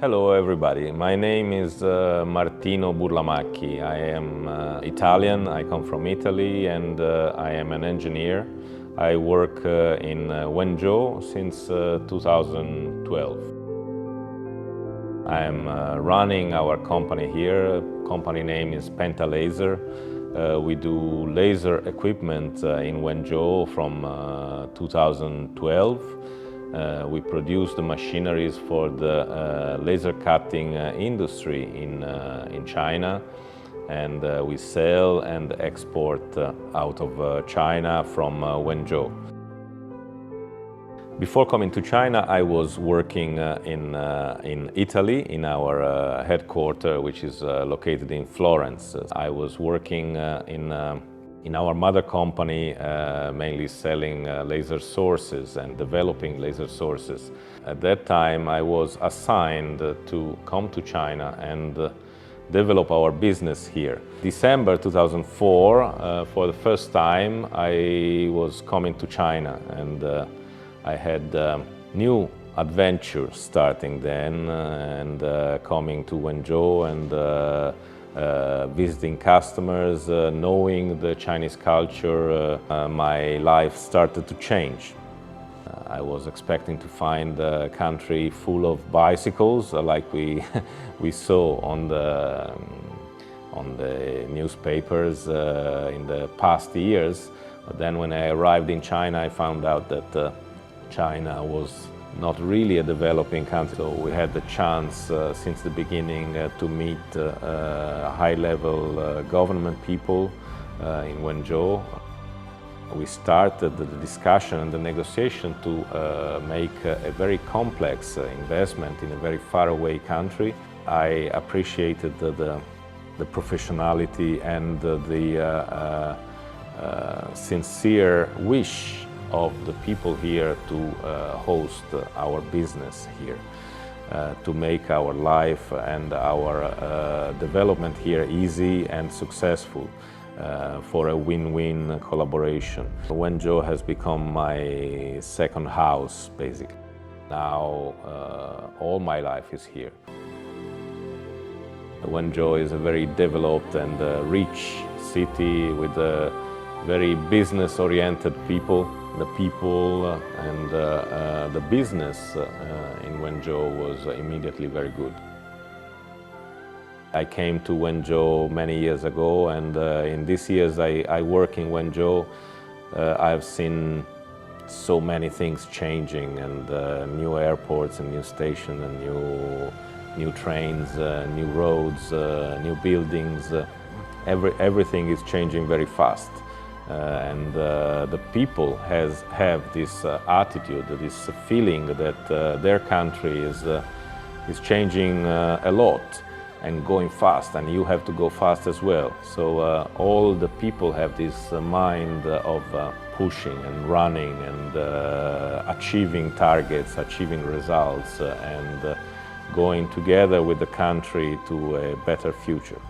Hello everybody, my name is Martino Burlamacchi. I am Italian, I come from Italy and I am an engineer. I work in Wenzhou since 2012. I am running our company here. Company name is Penta Laser. We do laser equipment in Wenzhou from 2012. We produce the machineries for the laser cutting industry in China, and we sell and export out of China from Wenzhou. Before coming to China, I was working in Italy, in our headquarters, which is located in Florence. I was working in our mother company, mainly selling laser sources and developing laser sources. At that time, I was assigned to come to China and develop our business here. December 2004, for the first time, I was coming to China, and I had new adventures starting then, and coming to Wenzhou and visiting customers, knowing the Chinese culture, my life started to change. I was expecting to find a country full of bicycles, like we saw on the newspapers in the past years. But then when I arrived in China, I found out that China was not really a developing country. So we had the chance since the beginning to meet high-level government people in Wenzhou. We started the discussion and the negotiation to make a very complex investment in a very faraway country. I appreciated the professionality and the sincere wish of the people here to host our business here, to make our life and our development here easy and successful for a win-win collaboration. Wenzhou has become my second house, basically. Now all my life is here. Wenzhou is a very developed and rich city with very business-oriented people. The people and the business in Wenzhou was immediately very good. I came to Wenzhou many years ago, and in these years I work in Wenzhou. I've seen so many things changing, and new airports and new stations and new trains, new roads, new buildings. Everything is changing very fast. And the people have this attitude, this feeling that their country is changing a lot and going fast, and you have to go fast as well. So all the people have this mind of pushing and running and achieving targets, achieving results, and going together with the country to a better future.